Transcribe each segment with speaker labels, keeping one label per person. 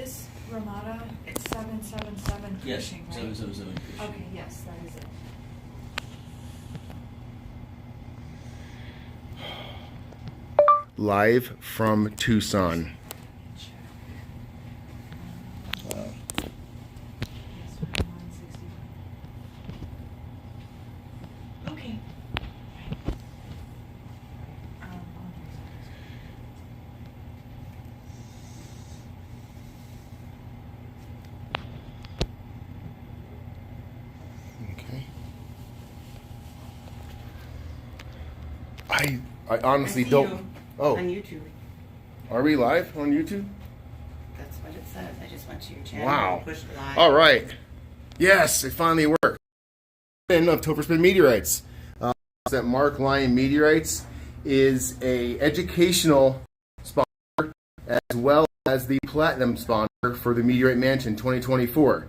Speaker 1: This Ramada, it's 777
Speaker 2: Yes,
Speaker 1: Cushing, right?
Speaker 2: 777 Cushing.
Speaker 1: Okay, yes, that is it.
Speaker 3: Live from Tucson.
Speaker 1: Okay.
Speaker 3: Okay. I honestly
Speaker 4: see
Speaker 3: don't.
Speaker 4: you
Speaker 3: Oh,
Speaker 4: on YouTube.
Speaker 3: are we live on YouTube?
Speaker 4: That's what it says. I just went to your channel
Speaker 3: Wow.
Speaker 4: and pushed live.
Speaker 3: All right. Yes, it finally worked. Of Topher Spin Meteorites. That Mark Lyon Meteorites is a educational sponsor as well as the platinum sponsor for the Meteorite Mansion 2024.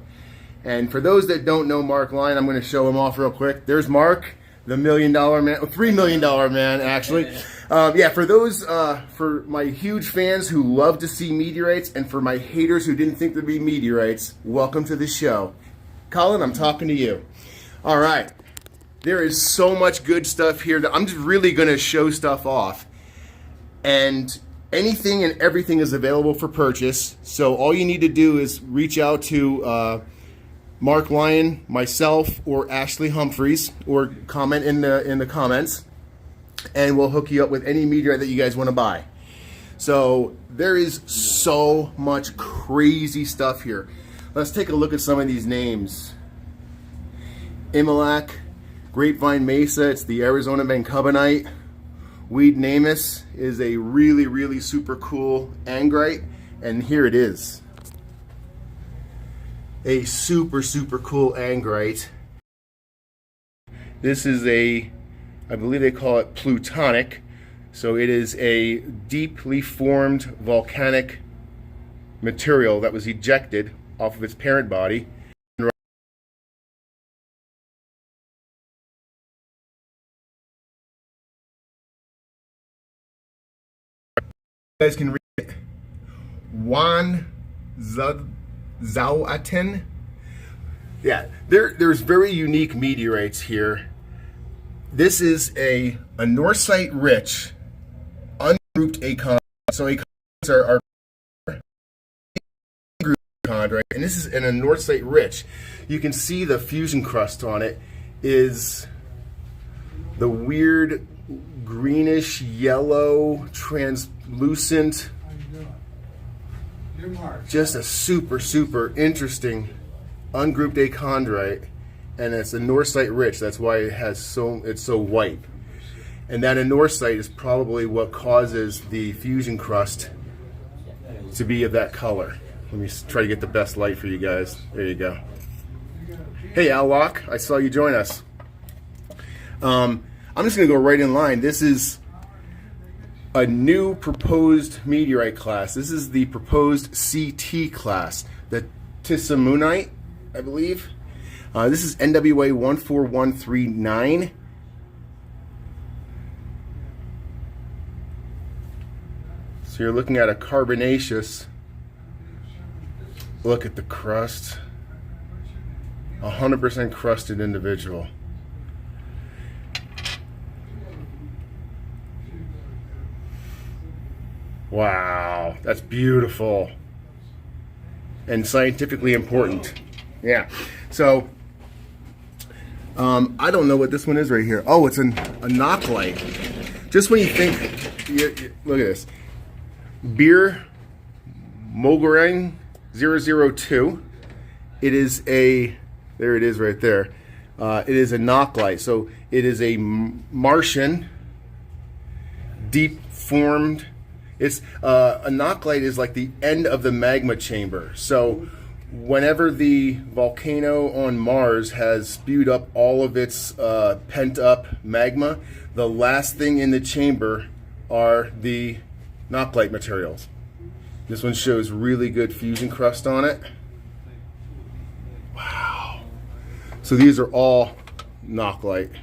Speaker 3: And for those that don't know Mark Lyon, I'm going to show him off real quick. There's Mark, the $1 million man, $3 million man, actually. Yeah, for those, for my huge fans who love to see meteorites, and for my haters who didn't think there'd be meteorites, welcome to the show. Colin, I'm talking to you. All right. There is so much good stuff here that I'm just really going to show stuff off. And anything and everything is available for purchase. So all you need to do is reach out to Mark Lyon, myself, or Ashley Humphreys, or comment in the comments, and we'll hook you up with any meteorite that you guys want to buy. So there is so much crazy stuff here. Let's take a look at some of these names. Imilac, Grapevine Mesa, it's the Arizona Carbonite. Weed Namus is a really, really super cool Angrite, and here it is. A super, super cool Angrite. This is a, I believe they call it plutonic, so it is a deeply formed volcanic material that was ejected off of its parent body. You guys can read it. Juan Zauaten. Yeah, there's very unique meteorites here. This is a anorthite-rich, ungrouped achondrite. So achondrites are ungrouped chondrite, and this is an anorthite-rich. You can see the fusion crust on it is the weird greenish yellow translucent, just a super, super interesting ungrouped achondrite, and it's anorthite rich. That's why it's so white. And that anorthite is probably what causes the fusion crust to be of that color. Let me try to get the best light for you guys. There you go. Hey Al Locke, I saw you join us. I'm just going to go right in line. This is a new proposed meteorite class. This is the proposed CT class, the Tissamunite, I believe. This is NWA 14139. So you're looking at a carbonaceous. Look at the crust. 100% crusted individual. Wow, that's beautiful and scientifically important. Yeah, so I don't know what this one is right here. Oh, it's a knocklite. Just when you think, look at this. Beer Mogorang 002. It is a, there it is right there. It is a knocklite. So it is a Martian, deep formed. It's a knocklite is like the end of the magma chamber. So whenever the volcano on Mars has spewed up all of its pent up magma, the last thing in the chamber are the knocklite materials. This one shows really good fusion crust on it. Wow. So these are all knocklite.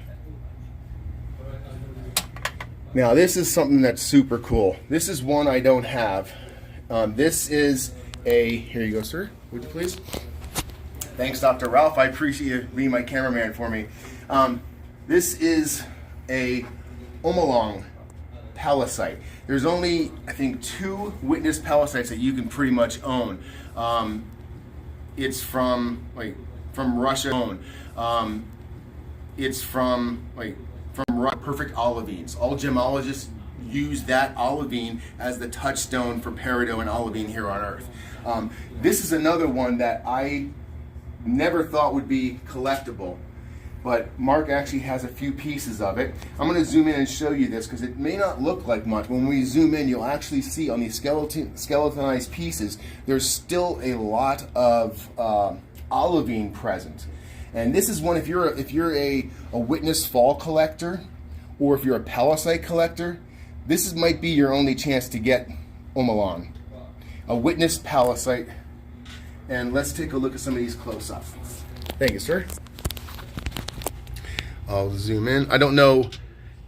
Speaker 3: Now this is something that's super cool. This is one I don't have. This is here you go, sir. Would you please? Thanks, Dr. Ralph. I appreciate you being my cameraman for me. This is a Omalong Pallasite. There's only, I think, 2 witness Pallasites that you can pretty much own. It's from Russia. It's from perfect olivines. All gemologists use that olivine as the touchstone for peridot and olivine here on Earth. This is another one that I never thought would be collectible, but Mark actually has a few pieces of it. I'm going to zoom in and show you this because it may not look like much. When we zoom in, you'll actually see on these skeletonized pieces, there's still a lot of olivine present. And this is one, if you're a witness fall collector, or if you're a Pallasite collector, this might be your only chance to get Omalong, a witness Pallasite. And let's take a look at some of these close up. Thank you, sir. I'll zoom in. I don't know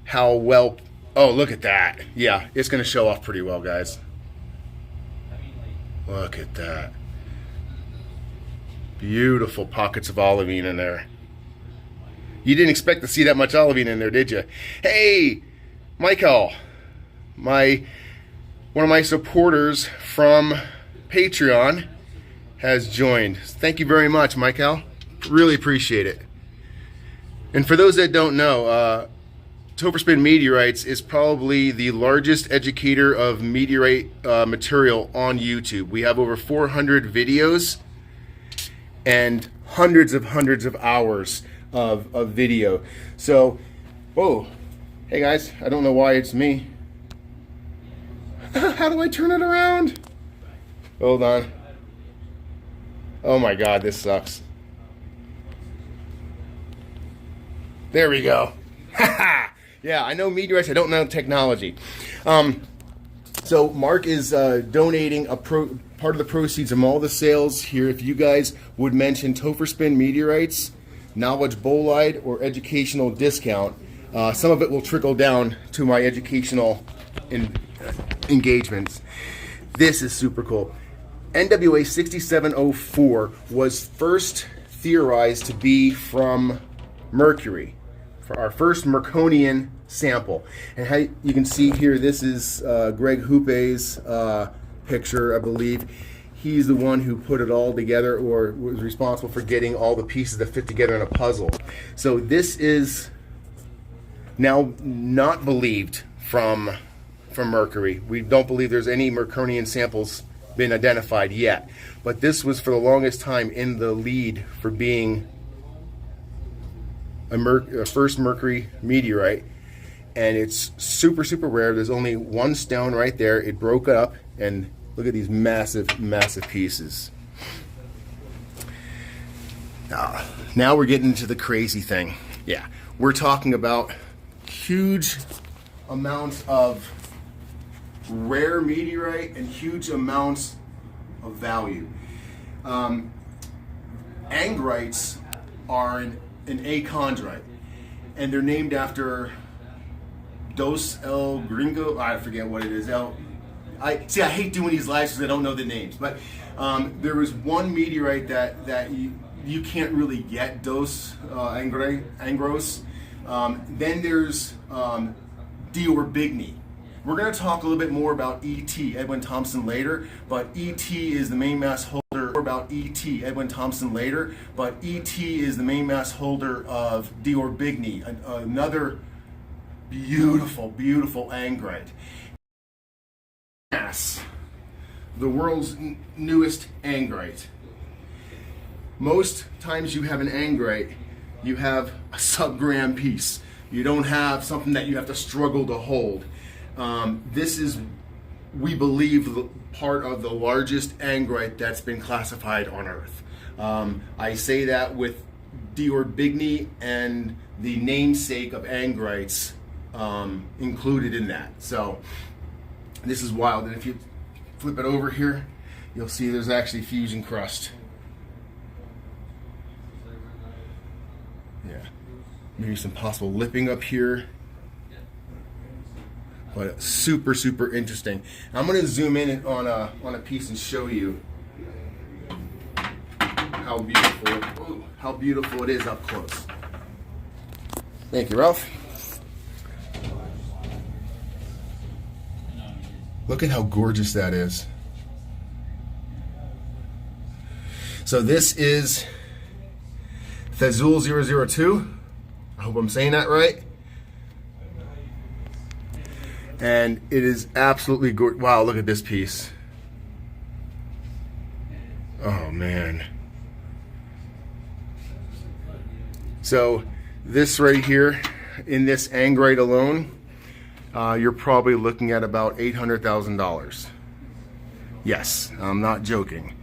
Speaker 3: how well. Oh, look at that. Yeah, it's going to show off pretty well, guys. Look at that. Beautiful pockets of olivine in there. You didn't expect to see that much olivine in there, did you? Hey, Michael, one of my supporters from Patreon has joined. Thank you very much, Michael. Really appreciate it. And for those that don't know, Topherspin Meteorites is probably the largest educator of meteorite material on YouTube. We have over 400 videos and hundreds of hours of video. So, whoa, hey guys, I don't know why it's me. How do I turn it around? Hold on. Oh my God, this sucks. There we go. Yeah, I know meteorites, I don't know technology. So Mark is donating part of the proceeds from all the sales here. If you guys would mention Topherspin Meteorites, Knowledge Bolide, or educational discount, some of it will trickle down to my educational engagements. This is super cool. NWA 6704 was first theorized to be from Mercury, for our first Merconian sample. And how you can see here, this is Greg Hoope's picture, I believe. He's the one who put it all together, or was responsible for getting all the pieces that fit together in a puzzle. So this is now not believed from Mercury. We don't believe there's any Merconian samples been identified yet, but this was for the longest time in the lead for being a first Mercury meteorite, and it's super rare. There's only one stone right there. It broke up, and look at these massive pieces. Now we're getting into the crazy thing. Yeah, we're talking about huge amounts of rare meteorite and huge amounts of value. Angrites are an chondrite, and they're named after Dos El Gringo. I forget what it is. I hate doing these lives because I don't know the names, but there was one meteorite that you can't really get, Dos Angros. Then there's Diorbigny. We're going to talk a little bit more about E.T., Edwin Thompson, later, but E.T. is the main mass holder of Diorbigny, another beautiful Angrite. Mass, the world's newest Angrite. Most times you have an Angrite, you have a sub-gram piece. You don't have something that you have to struggle to hold. This is, we believe, part of the largest Angrite that's been classified on Earth. I say that with Diorbigny and the namesake of Angrites included in that. So this is wild. And if you flip it over here, you'll see there's actually fusion crust. Yeah, maybe some possible lipping up here. But super interesting. I'm going to zoom in on a piece and show you how beautiful it is up close. Thank you, Ralph. Look at how gorgeous that is. So this is Thazul 002. I hope I'm saying that right. And it is absolutely gorgeous. Wow, look at this piece. Oh man. So this right here, in this Angrite alone, you're probably looking at about $800,000. Yes, I'm not joking.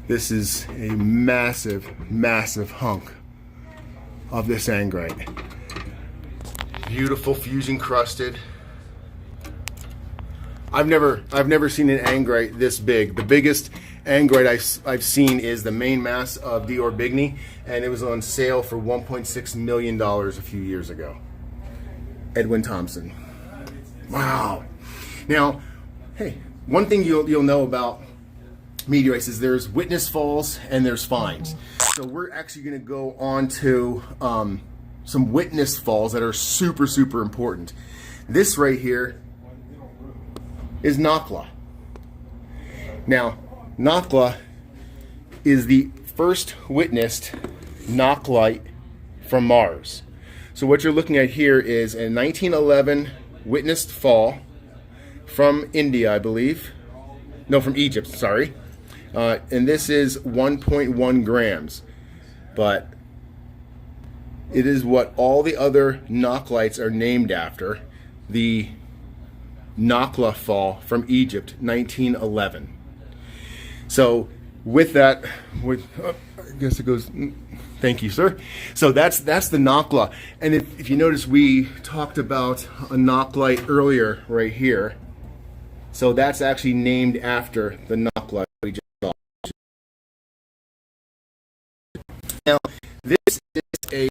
Speaker 3: This is a massive, massive hunk of this Angrite. Beautiful fusion crusted. I've never seen an Angrite this big. The biggest Angrite I've seen is the main mass of the Orbigny, and it was on sale for $1.6 million a few years ago. Edwin Thompson. Wow. Now, hey, one thing you'll know about meteorites is there's witness falls and there's finds. So we're actually going to go on to some witness falls that are super, super important. This right here is Nakhla. Now, Nakhla is the first witnessed Nakhlite from Mars. So what you're looking at here is a 1911 witnessed fall from India, I believe. No, from Egypt, sorry. And this is 1.1 grams. But it is what all the other Nakhlites are named after. The Nakhla fall from Egypt, 1911. So with that, I guess it goes, thank you, sir. So that's the Nakhla. And if you notice, we talked about a Nakhlite earlier right here. So that's actually named after the Nakhla we just saw. Now, this is a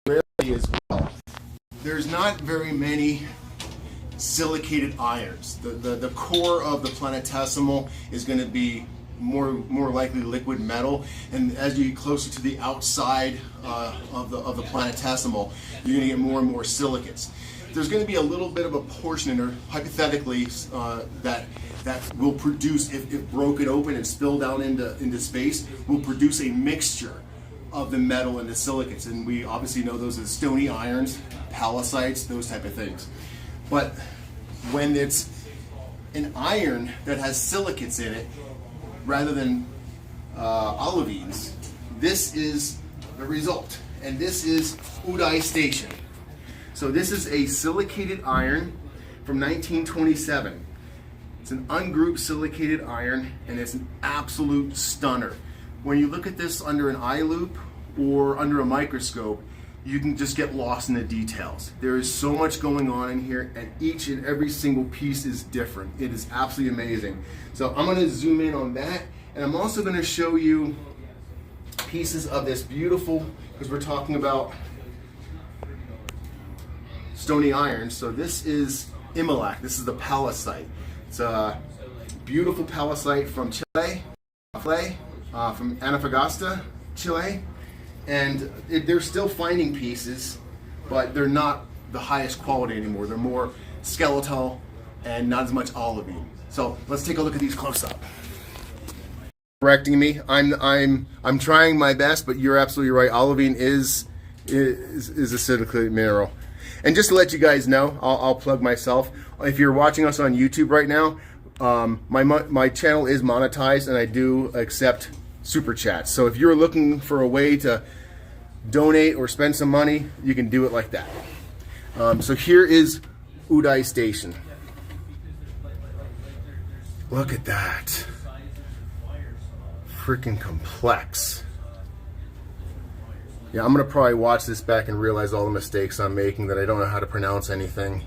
Speaker 3: rarity as well. There's not very many silicated irons. The core of the planetesimal is going to be more likely liquid metal, and as you get closer to the outside of the planetesimal, you're going to get more and more silicates. There's going to be a little bit of a portion in there, hypothetically, that will produce, if broken open and spilled down into space, will produce a mixture of the metal and the silicates, and we obviously know those as stony irons, pallasites, those type of things. But when it's an iron that has silicates in it, rather than olivines, this is the result. And this is Uday Station. So this is a silicated iron from 1927. It's an ungrouped silicated iron, and it's an absolute stunner. When you look at this under an eye loupe or under a microscope, you can just get lost in the details. There is so much going on in here, and each and every single piece is different. It is absolutely amazing. So I'm going to zoom in on that, and I'm also going to show you pieces of this beautiful, because we're talking about stony iron. So this is Imilac. This is the Pallasite. It's a beautiful Pallasite from Chile, from Antofagasta, Chile. And they're still finding pieces, but they're not the highest quality anymore. They're more skeletal and not as much olivine. So let's take a look at these close up. Correcting me, I'm trying my best, but you're absolutely right. Olivine is a silicated mineral. And just to let you guys know, I'll plug myself. If you're watching us on YouTube right now, my channel is monetized, and I do accept super chats. So if you're looking for a way to donate or spend some money, you can do it like that. So here is Uday Station. Look at that. Freaking complex. Yeah, I'm gonna probably watch this back and realize all the mistakes I'm making, that I don't know how to pronounce anything.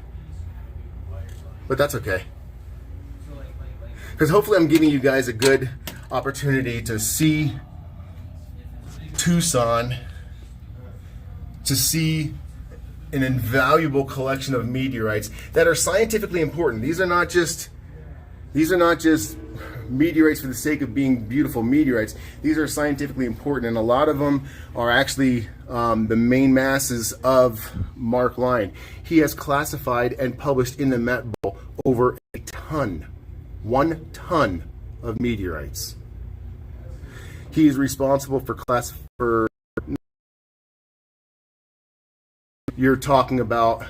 Speaker 3: But that's okay. Because hopefully I'm giving you guys a good opportunity to see Tucson, to see an invaluable collection of meteorites that are scientifically important. These are not just meteorites for the sake of being beautiful meteorites. These are scientifically important, and a lot of them are actually the main masses of Mark Lyon. He has classified and published in the Met Bowl over 1 ton of meteorites. He is responsible for you're talking about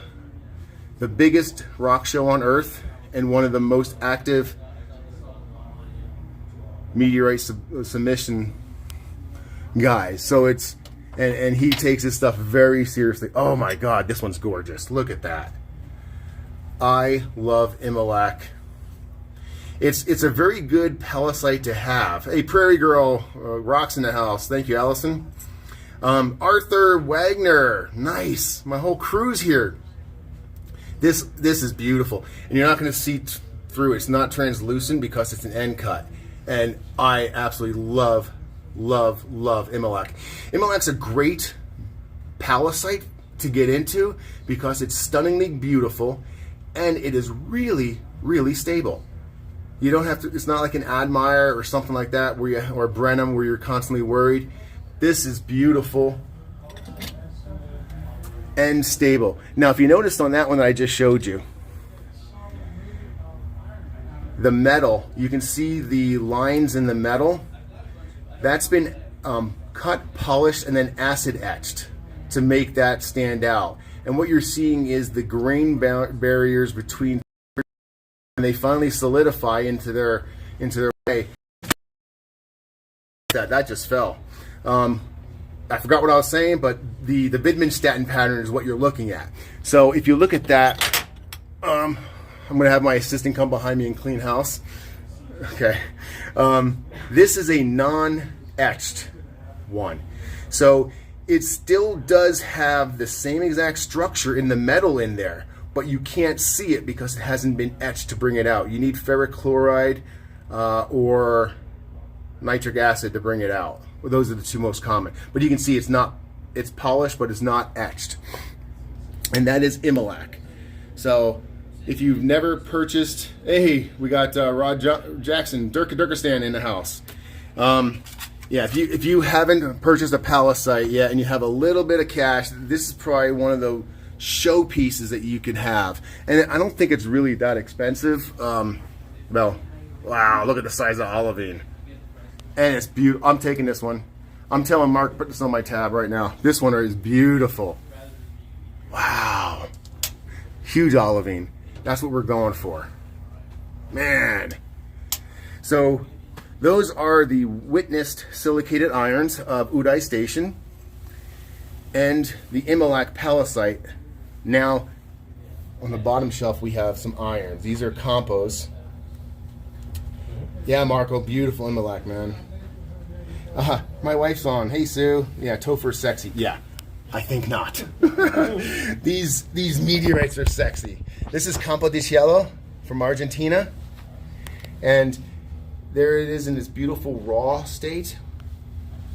Speaker 3: the biggest rock show on Earth and one of the most active meteorite submission guys. So it's, and he takes his stuff very seriously. Oh my God, this one's gorgeous. Look at that. I love Immolac. It's a very good Pallasite to have. Hey, Prairie Girl, rocks in the house. Thank you, Allison. Arthur Wagner, nice. My whole crew's here. This is beautiful, and you're not going to see through. It's not translucent because it's an end cut, and I absolutely love Immolac. Immolac's a great Pallasite to get into because it's stunningly beautiful, and it is really stable. You don't have to. It's not like an Admire or something like that, or a Brenham where you're constantly worried. This is beautiful and stable. Now, if you noticed on that one that I just showed you, the metal, you can see the lines in the metal. That's been cut, polished, and then acid etched to make that stand out. And what you're seeing is the grain barriers between, and they finally solidify into their way. That just fell. I forgot what I was saying, but the Widmanstätten pattern is what you're looking at. So if you look at that, I'm going to have my assistant come behind me and clean house. Okay. This is a non-etched one. So it still does have the same exact structure in the metal in there, but you can't see it because it hasn't been etched to bring it out. You need ferric chloride or nitric acid to bring it out. Well, those are the two most common. But you can see it's polished, but it's not etched. And that is Immolac. So if you've never purchased, hey, we got Rod Jackson, Durkistan in the house. Yeah, if you haven't purchased a Pallasite yet and you have a little bit of cash, this is probably one of the show pieces that you could have. And I don't think it's really that expensive. Well, wow, look at the size of olivine. And it's beautiful. I'm taking this one. I'm telling Mark, put this on my tab right now. This one is beautiful. Wow. Huge olivine. That's what we're going for. Man. So those are the witnessed silicated irons of Uday Station and the Immolac Pallasite. Now, on the bottom shelf, we have some irons. These are compos. Yeah, Marco, beautiful Immolac, man. My wife's on. Hey, Sue. Yeah, Topher's sexy. Yeah, I think not. These meteorites are sexy. This is Campo di Cielo from Argentina. And there it is in this beautiful raw state.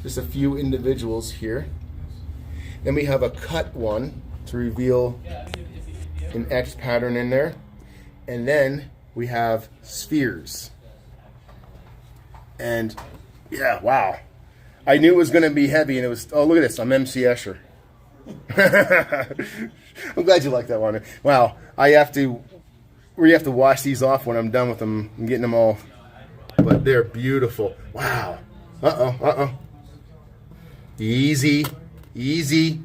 Speaker 3: Just a few individuals here. Then we have a cut one to reveal an etched pattern in there. And then we have spheres. And yeah, wow. I knew it was going to be heavy, and it was, oh, look at this. I'm MC Escher. I'm glad you like that one. Wow. We have to wash these off when I'm done with them and getting them all. But they're beautiful. Wow. Uh-oh. Easy. Jeez,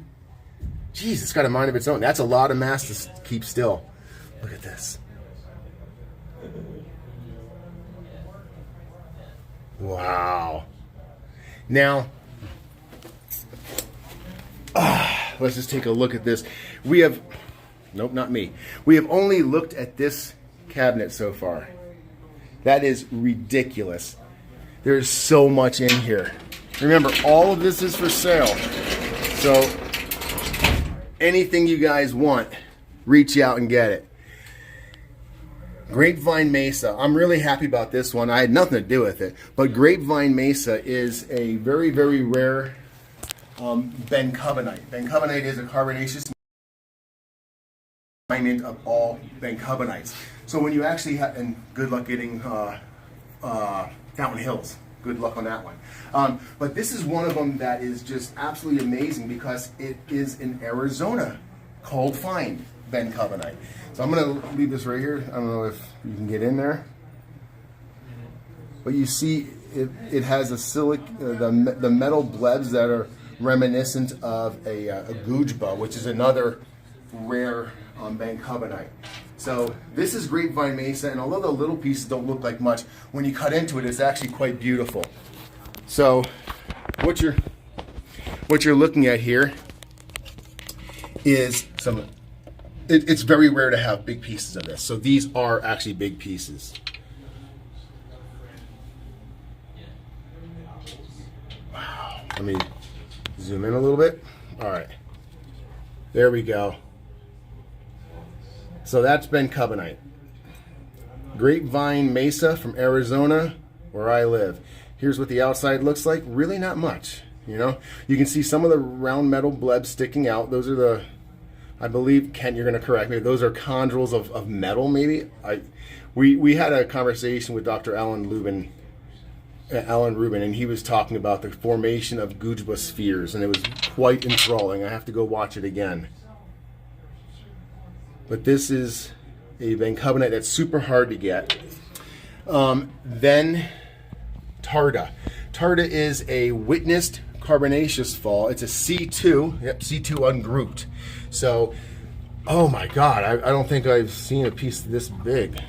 Speaker 3: it's got a mind of its own. That's a lot of mass to keep still. Look at this. Wow. Now, let's just take a look at this. We have, nope, not me. We have only looked at this cabinet so far. That is ridiculous. There's so much in here. Remember, all of this is for sale. So, anything you guys want, reach out and get it. Grapevine Mesa. I'm really happy about this one. I had nothing to do with it. But Grapevine Mesa is a very, very rare bencovenite. Bencovenite is a carbonaceous alignment of all bencovenites. So when you actually have, and good luck getting Fountain Hills. Good luck on that one. But this is one of them that is just absolutely amazing because it is in Arizona called find Ben Carbonite. So I'm going to leave this right here. I don't know if you can get in there. But you see it has the metal blebs that are reminiscent of a gujba, which is another rare Ben Carbonite. So this is grapevine mesa, and although the little pieces don't look like much, when you cut into it, it's actually quite beautiful. So what you're looking at here is some. It's very rare to have big pieces of this. So these are actually big pieces. Wow. Let me zoom in a little bit. All right. There we go. So that's Ben Carbonite. Grapevine Mesa from Arizona, where I live. Here's what the outside looks like. Really not much, you know. You can see some of the round metal blebs sticking out. Those are the, I believe, Kent, you're going to correct me, those are chondrites of metal, maybe. We had a conversation with Dr. Alan Rubin, and he was talking about the formation of gujba spheres, and it was quite enthralling. I have to go watch it again. But this is a Ben Carbonite that's super hard to get. Then Tarda. Tarda is a witnessed carbonaceous fall. It's a C2. Yep, C2 ungrouped. So, oh my God, I don't think I've seen a piece this big.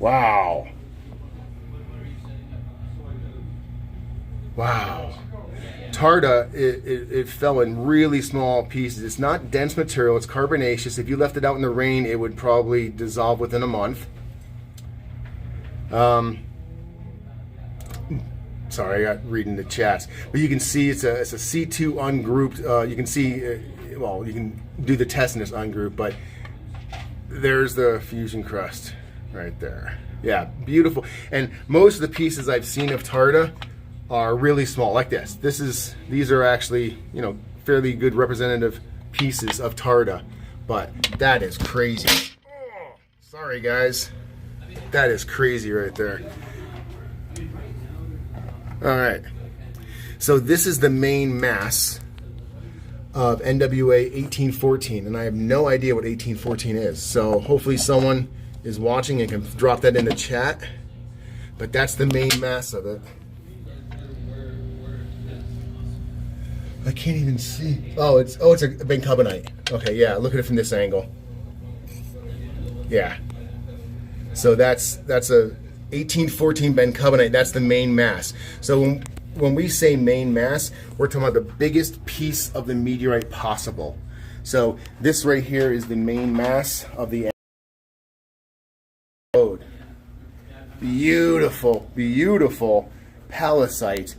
Speaker 3: Wow. Wow. Tarda, it fell in really small pieces. It's not dense material, it's carbonaceous. If you left it out in the rain, it would probably dissolve within a month. Sorry, I got reading the chats. But you can see it's a C2 ungrouped. You can see, well, you can do the test and it's ungrouped, but there's the fusion crust right there. Yeah, beautiful. And most of the pieces I've seen of Tarda are really small, like this. These are actually, you know, fairly good representative pieces of Tarda, but that is crazy. Oh, sorry guys, that is crazy right there. All right, so this is the main mass of NWA 1814, and I have no idea what 1814 is. So hopefully someone is watching and can drop that in the chat. But that's the main mass of it. I can't even see. Oh, it's a Ben Carbonite. Okay, yeah, look at it from this angle. Yeah. So that's a 1814 Ben Carbonite. That's the main mass. So when we say main mass, we're talking about the biggest piece of the meteorite possible. So this right here is the main mass of the road. Beautiful, beautiful Pallasites.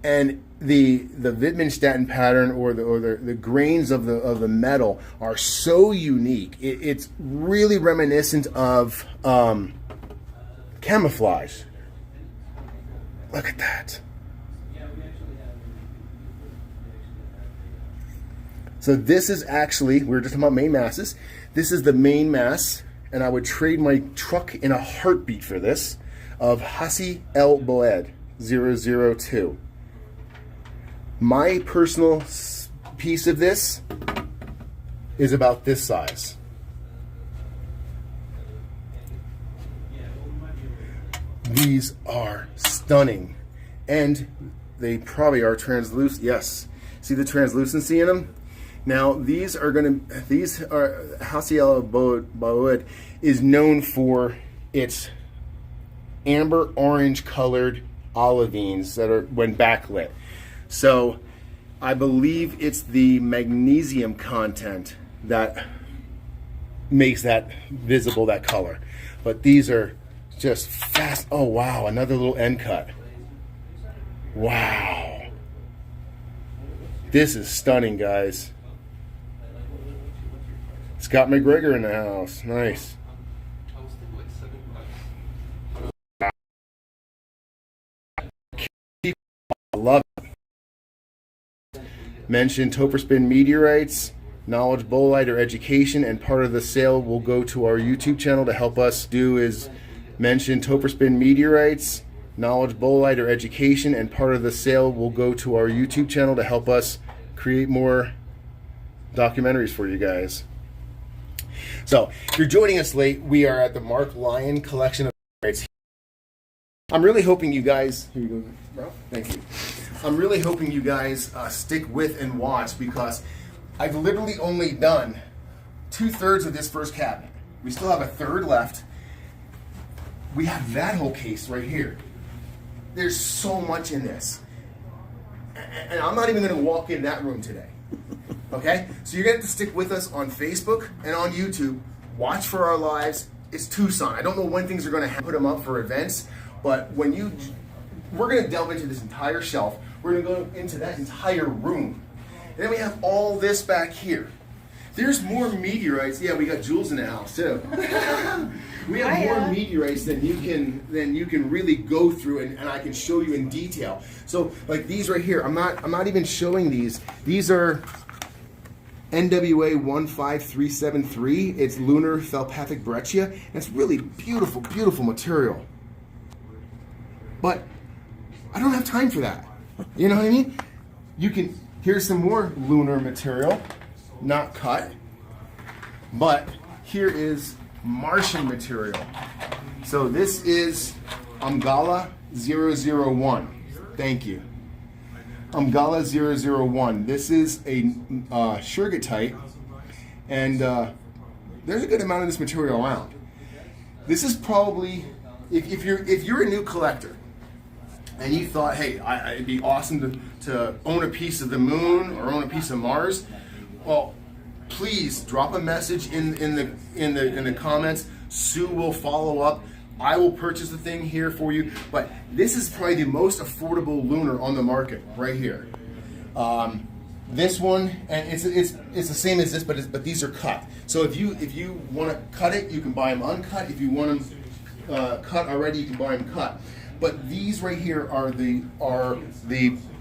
Speaker 3: And the Wittgenstein pattern or the grains of the metal are so unique. It's really reminiscent of camouflage. Look at that. So this is actually, we were just talking about main masses. This is the main mass, and I would trade my truck in a heartbeat for this, of Hassi El Boed 002. My personal piece of this is about this size. These are stunning, and they probably are translucent. Yes, see the translucency in them. Now these are Hassi El Boed is known for its amber orange colored olivines that are when backlit. So I believe it's the magnesium content that makes that visible, that color. But these are just fast. Oh wow, another little end cut. Wow. This is stunning, guys. Scott McGregor in the house. Nice. I love it. Mention Topperspin Meteorites, knowledge, bolite, or education, and part of the sale will go to our YouTube channel to help us do is mention Topperspin Meteorites, Knowledge Bolide, or Education, and part of the sale will go to our YouTube channel to help us create more documentaries for you guys. So, if you're joining us late, we are at the Mark Lyon collection of meteorites. I'm really hoping you guys, here you go, bro. Thank you. I'm really hoping you guys stick with and watch, because I've literally only done 2/3 of this first cabinet. We still have a third left. We have that whole case right here. There's so much in this. And I'm not even going to walk in that room today. Okay? So you're going to have to stick with us on Facebook and on YouTube. Watch for our lives. It's Tucson. I don't know when things are going to put them up for events, but when we're going to delve into this entire shelf. We're going to go into that entire room. And then we have all this back here. There's more meteorites. Yeah, we got Jules in the house too. We have more meteorites than you can really go through, and I can show you in detail. So like these right here, I'm not even showing these. These are NWA 15373. It's lunar thalpathic breccia, and it's really beautiful, beautiful material. But I don't have time for that. You know what I mean? Here's some more lunar material. Not cut, but here is Martian material. So this is Umgala 001. Thank you. Umgala 001. This is a Schurgotite, and there's a good amount of this material around. This is probably, if you're a new collector, and you thought, hey, it'd be awesome to own a piece of the moon or own a piece of Mars. Well, please drop a message in the comments. Sue will follow up. I will purchase the thing here for you. But this is probably the most affordable lunar on the market right here. This one, and it's the same as this, but these are cut. So if you want to cut it, you can buy them uncut. If you want them cut already, you can buy them cut. But these right here are the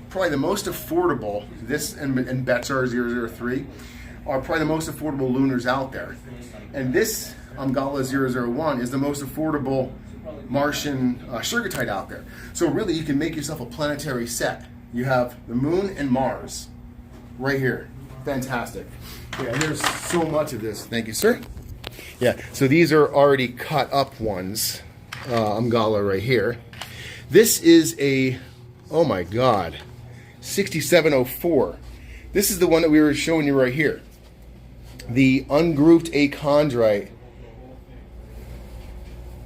Speaker 3: probably the most affordable. This and Betsar 003 are probably the most affordable lunars out there. And this Umgala 001 is the most affordable Martian Schurgotite out there. So really, you can make yourself a planetary set. You have the moon and Mars right here. Fantastic. Yeah, and there's so much of this. Thank you, sir. Yeah, so these are already cut up ones. Umgala right here. This is a, oh my God, 6704. This is the one that we were showing you right here. The ungrouped chondrite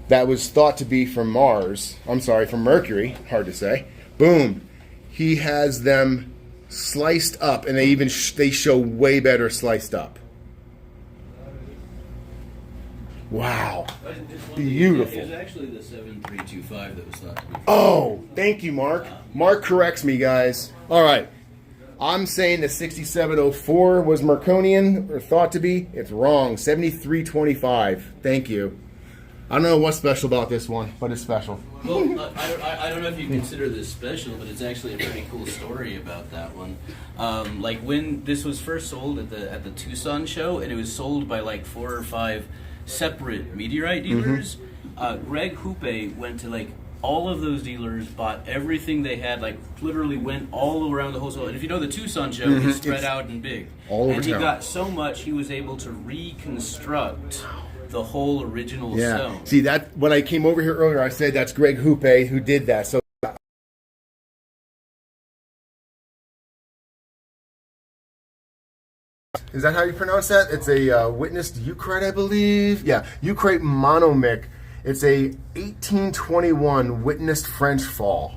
Speaker 3: that was thought to be from Mars. I'm sorry, from Mercury. Hard to say. Boom. He has them sliced up, and they show way better sliced up. Wow. Beautiful.
Speaker 2: It was actually the 7325 that was thought to be.
Speaker 3: Oh, thank you, Mark. Mark corrects me, guys. All right. I'm saying the 6704 was Marconian, or thought to be. It's wrong. 7325. Thank you. I don't know what's special about this one, but it's special.
Speaker 2: Well, I don't know if you consider this special, but it's actually a pretty cool story about that one. Like when this was first sold at the Tucson show, and it was sold by like 4 or 5 separate meteorite dealers. Greg Hoope went to like all of those dealers, bought everything they had, like literally went all around the whole show. And if you know the Tucson show, it's spread out and big.
Speaker 3: All over
Speaker 2: and he
Speaker 3: town.
Speaker 2: got so much, he was able to reconstruct the whole original stone.
Speaker 3: See, that when I came over here earlier, I said that's Greg Hoope who did that. So is that how you pronounce that? It's a witnessed Eucrite, I believe. Yeah, Eucrite monomic. It's a 1821 witnessed French fall.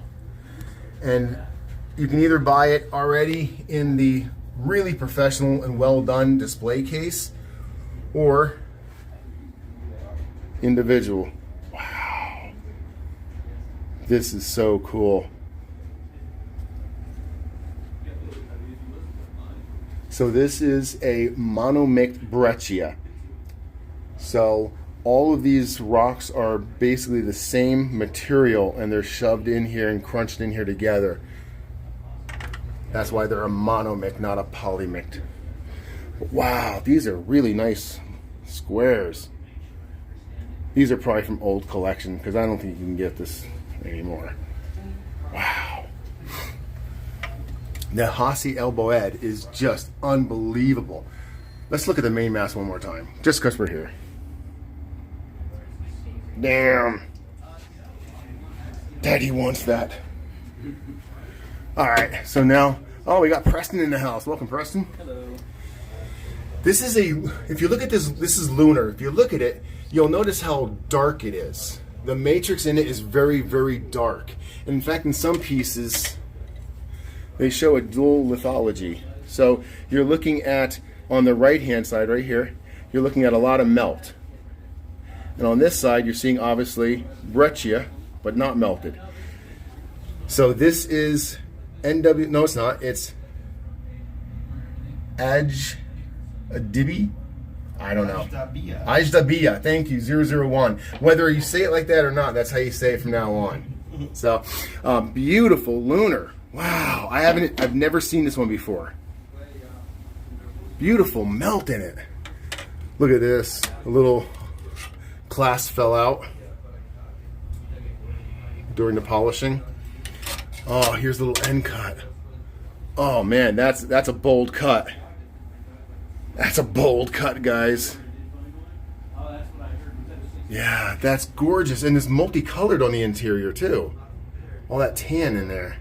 Speaker 3: And you can either buy it already in the really professional and well done display case, or individual. Wow. This is so cool. So this is a monomic breccia. So all of these rocks are basically the same material, and they're shoved in here and crunched in here together. That's why they're a monomic, not a polymic. Wow, these are really nice squares. These are probably from old collection because I don't think you can get this anymore. Wow. The Hasi Elboed is just unbelievable. Let's look at the main mass one more time, just because we're here. Damn. Daddy wants that. All right, so now, oh, we got Preston in the house. Welcome, Preston.
Speaker 2: Hello.
Speaker 3: This is if you look at this, this is lunar. If you look at it, you'll notice how dark it is. The matrix in it is very, very dark. And in fact, in some pieces, they show a dual lithology. So you're looking at, on the right-hand side right here, you're looking at a lot of melt. And on this side, you're seeing obviously breccia, but not melted. So this is NW, no it's not, it's Adibi? I don't know. Ajdabia, thank you, 001. Whether you say it like that or not, that's how you say it from now on. So, beautiful lunar. Wow, I've never seen this one before. Beautiful melt in it. Look at this, a little clasp fell out during the polishing. Oh, here's a little end cut. Oh man, that's a bold cut. That's a bold cut, guys. Yeah, that's gorgeous, and it's multicolored on the interior too. All that tan in there.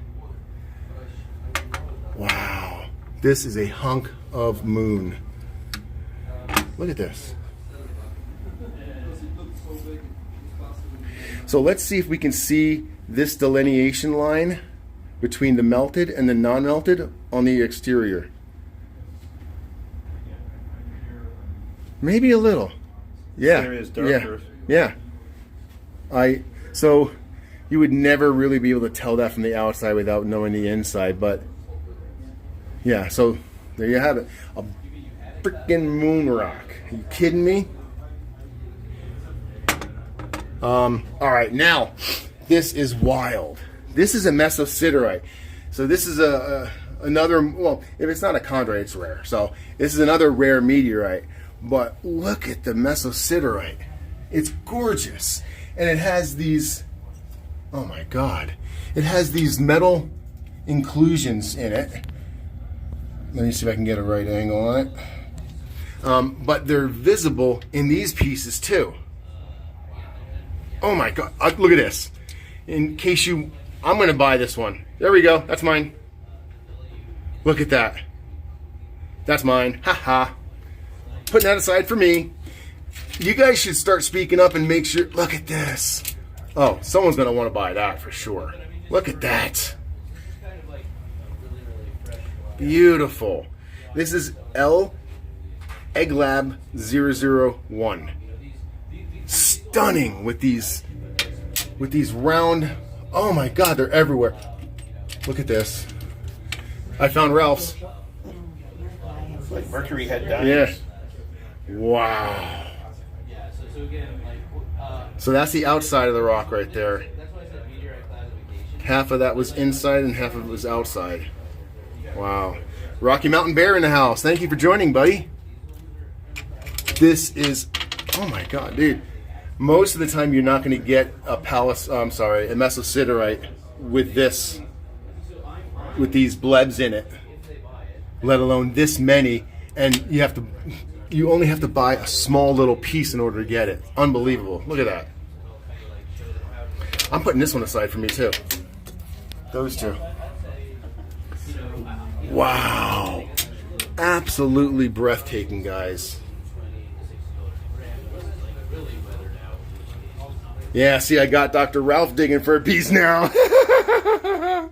Speaker 3: Wow, this is a hunk of moon. Look at this. So let's see if we can see this delineation line between the melted and the non-melted on the exterior. Maybe a little. Yeah.
Speaker 5: This area is darker.
Speaker 3: Yeah. So you would never really be able to tell that from the outside without knowing the inside, but yeah, so there you have it. A freaking moon rock. Are you kidding me? All right, now this is wild. This is a Mesosiderite. So this is another, well, if it's not a chondrite, it's rare. So this is another rare meteorite. But look at the Mesosiderite. It's gorgeous. And it has these, oh my God. It has these metal inclusions in it. Let me see if I can get a right angle on it. But they're visible in these pieces too. Oh my God, look at this. In case I'm gonna buy this one. There we go, that's mine. Look at that. That's mine, haha. Putting that aside for me. You guys should start speaking up and make sure, look at this. Oh, someone's gonna wanna buy that for sure. Look at that. Beautiful. This is L Egglab 001. Stunning with these round, oh my God, they're everywhere. Look at this. I found Ralph's.
Speaker 5: It's like Mercury had diamonds.
Speaker 3: Yeah. Wow. So that's the outside of the rock right there. Half of that was inside and half of it was outside. Wow. Rocky Mountain Bear in the house. Thank you for joining, buddy. This is, oh my God, dude. Most of the time you're not going to get a Mesosiderite with this, with these blebs in it, let alone this many, and you only have to buy a small little piece in order to get it. Unbelievable. Look at that. I'm putting this one aside for me too. Those two. Wow. Absolutely breathtaking, guys. Yeah, see, I got Dr. Ralph digging for a piece now.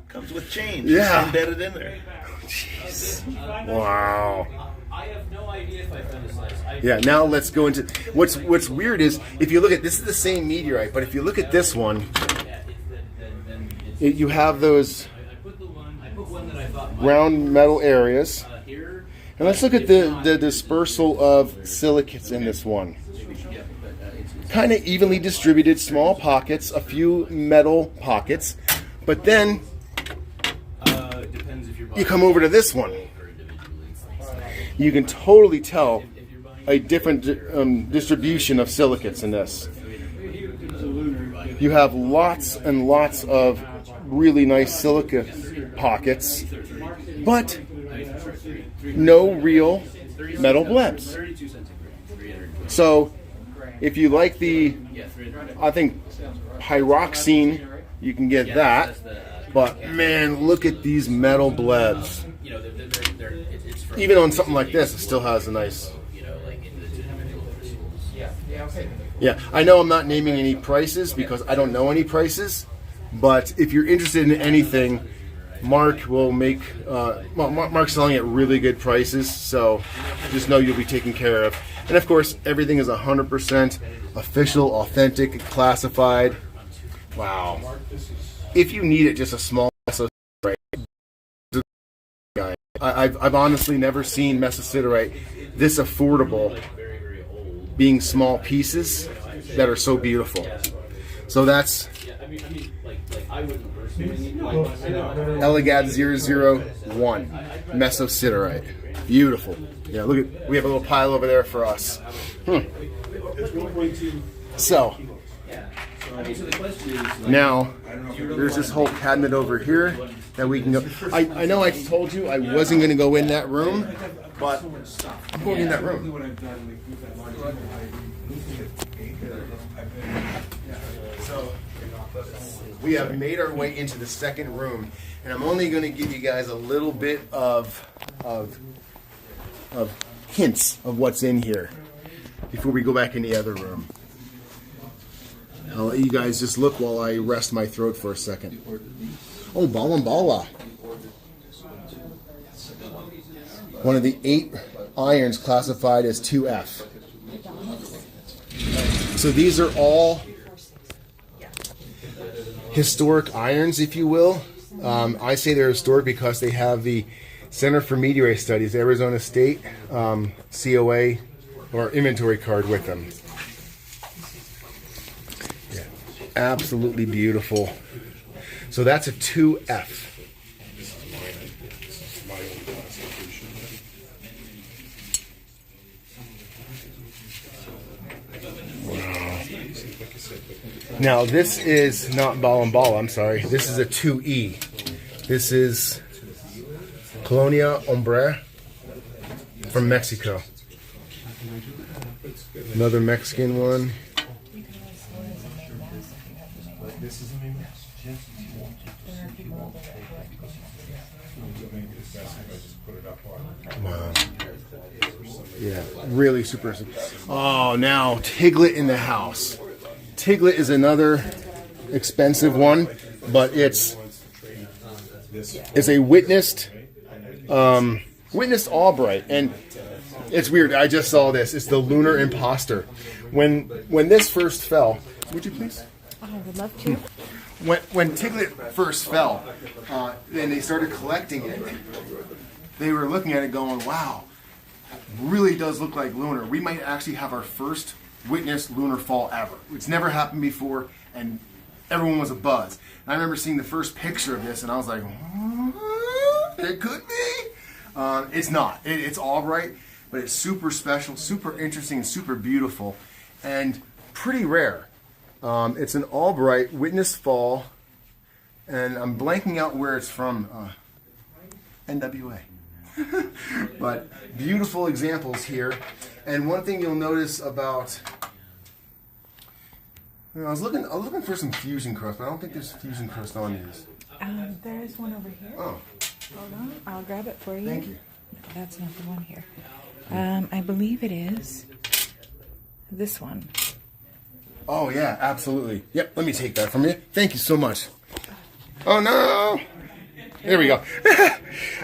Speaker 5: Comes with change.
Speaker 3: Yeah.
Speaker 5: It's embedded in there.
Speaker 3: Jeez. Wow.
Speaker 2: I have no idea if I found a slice.
Speaker 3: Yeah, now let's go into what's weird is if you look at this is the same meteorite, but if you look at this one, you have those round metal areas. And let's look at the dispersal of silicates in this one. Kind of evenly distributed, small pockets, a few metal pockets, but then you come over to this one. You can totally tell a different distribution of silicates in this. You have lots and lots of really nice silica pockets, but no real metal blebs. So if you like the, I think, pyroxene, you can get that. But man, look at these metal blebs. Even on something like this, it still has a nice... Yeah, I know I'm not naming any prices because I don't know any prices. But if you're interested in anything, Mark will make... Mark's selling at really good prices, so just know you'll be taken care of. And of course, everything is 100% official, authentic, classified. Wow. If you need it, just a small Mesosidерite. I've honestly never seen Mesosidерite this affordable, being small pieces that are so beautiful. So that's Elegad 001 Mesosidерite. Beautiful. Yeah, look at, we have a little pile over there for us. So now there's this whole cabinet over here that we can go. I know I told you I wasn't going to go in that room, but I'm going in that room. So we have made our way into the second room, and I'm only going to give you guys a little bit of hints of what's in here before we go back in the other room. I'll let you guys just look while I rest my throat for a second. Oh, Bala. One of the 8 irons classified as 2F. So these are all historic irons, if you will. I say they're historic because they have the Center for Meteorite Studies, Arizona State COA or inventory card with them. Yeah, absolutely beautiful. So that's a 2F. Wow. Now this is not Bala, I'm sorry. This is a 2E. This is Colonia Hombre from Mexico. Another Mexican one. Wow. Yeah, really super. Oh, now Tiglet in the house. Tiglet is another expensive one, but it's a witnessed Albright, and it's weird. I just saw this. It's the Lunar Imposter. When this first fell, would you please?
Speaker 1: I would love to.
Speaker 3: When Tiglet first fell, and they started collecting it, they were looking at it going, "Wow, really does look like lunar. We might actually have our first witnessed lunar fall ever. It's never happened before, and everyone was abuzz." And I remember seeing the first picture of this, and I was like, "It could be." It's not. It's Albright, but it's super special, super interesting, and super beautiful, and pretty rare. It's an Albright witnessed fall, and I'm blanking out where it's from. NWA. But beautiful examples here. And one thing you'll notice about, I was looking for some fusion crust, but I don't think there's fusion crust on these.
Speaker 1: There is one over here.
Speaker 3: Oh,
Speaker 1: Hold on, I'll grab it for you.
Speaker 3: thank you.
Speaker 1: That's not the one here. I believe it is this one.
Speaker 3: Oh yeah, absolutely. Yep, let me take that from you. Thank you so much. Oh no! There we go.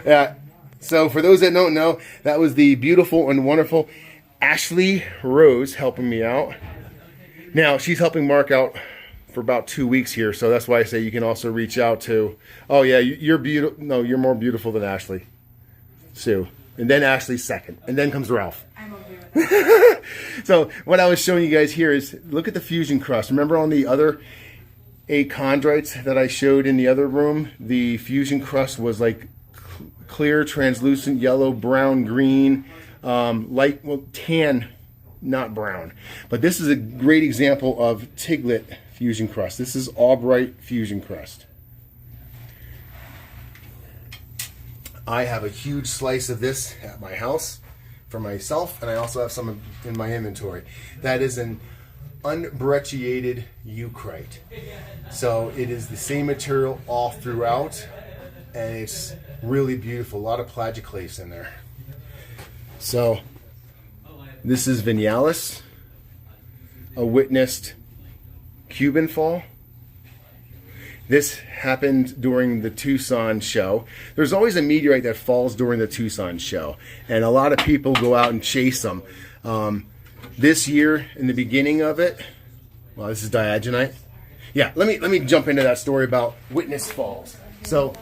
Speaker 3: Yeah. So for those that don't know, that was the beautiful and wonderful Ashley Rose helping me out. Now she's helping Mark out for about 2 weeks here, so that's why I say you can also reach out to. Oh yeah, you're beautiful. No, you're more beautiful than Ashley, Sue, and then Ashley's second, and then comes Ralph.
Speaker 1: I'm over here.
Speaker 3: So what I was showing you guys here is look at the fusion crust. Remember on the other 8 chondrites that I showed in the other room, the fusion crust was like clear, translucent, yellow, brown, green, tan, not brown. But this is a great example of Tiglet fusion crust. This is Albright fusion crust. I have a huge slice of this at my house for myself, and I also have some in my inventory. That is an unbrecciated eucrite. So it is the same material all throughout, and it's really beautiful. A lot of plagioclase in there. So this is Vinyalis, a witnessed Cuban fall. This happened during the Tucson show. There's always a meteorite that falls during the Tucson show, and a lot of people go out and chase them. This year, in the beginning of it, well, this is diagonite. Yeah, let me jump into that story about witness falls. So,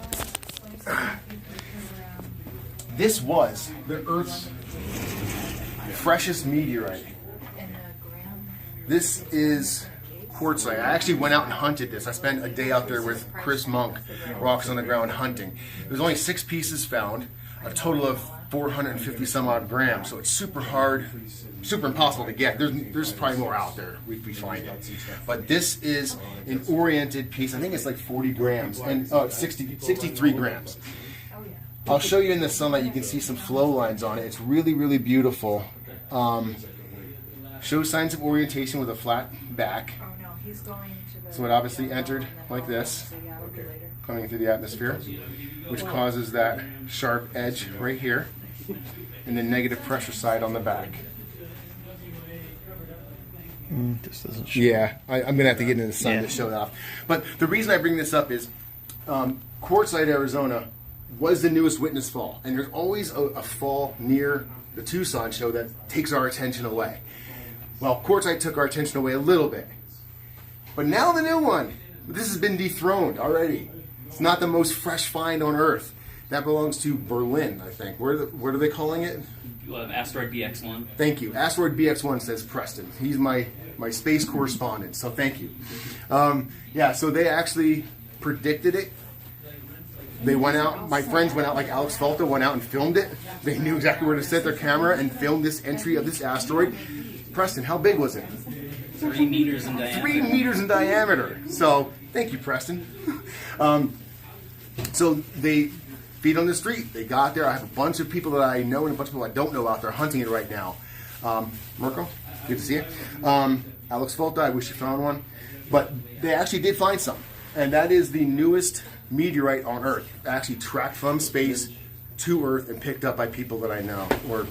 Speaker 3: this was the Earth's freshest meteorite. This is quartzite. I actually went out and hunted this. I spent a day out there with Chris Monk, rocks on the ground hunting. There's only 6 pieces found, a total of 450 some odd grams. So it's super hard, super impossible to get. There's probably more out there if we find it. But this is an oriented piece. I think it's like 40 grams and 63 grams. I'll show you in the sunlight. You can see some flow lines on it. It's really, really beautiful. Shows signs of orientation with a flat back. So it obviously entered like this, coming through the atmosphere, which causes that sharp edge right here, and the negative pressure side on the back.
Speaker 5: This doesn't show.
Speaker 3: Yeah, I'm going to have to get into the sun to show that off. But the reason I bring this up is Quartzsite, Arizona was the newest witness fall, and there's always a fall near the Tucson show that takes our attention away. Well, Quartzsite took our attention away a little bit. But now the new one, this has been dethroned already. It's not the most fresh find on Earth. That belongs to Berlin, I think. What are they calling it?
Speaker 2: Asteroid BX1.
Speaker 3: Thank you. Asteroid BX1 says Preston. He's my space correspondent, so thank you. Yeah, so they actually predicted it. They went out, my friends went out, like Alex Falta went out and filmed it. They knew exactly where to set their camera and filmed this entry of this asteroid. Preston, how big was it?
Speaker 2: 3 meters in diameter.
Speaker 3: 3 meters in diameter. So, thank you, Preston. So they feet on the street. They got there. I have a bunch of people that I know and a bunch of people I don't know out there hunting it right now. Mirko, good to see you. Alex Falta, I wish you found one. But they actually did find some. And that is the newest meteorite on Earth. Actually tracked from space to Earth and picked up by people that I know or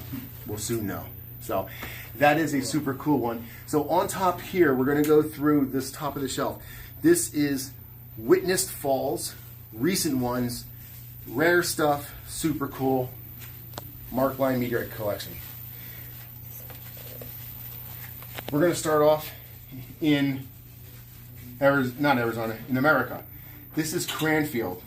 Speaker 3: will soon know. So that is a super cool one. So on top here, we're going to go through this top of the shelf. This is witnessed falls, recent ones, rare stuff, super cool. Mark Lyon Meteorite Collection. We're going to start off in not Arizona, in America. This is Cranfield.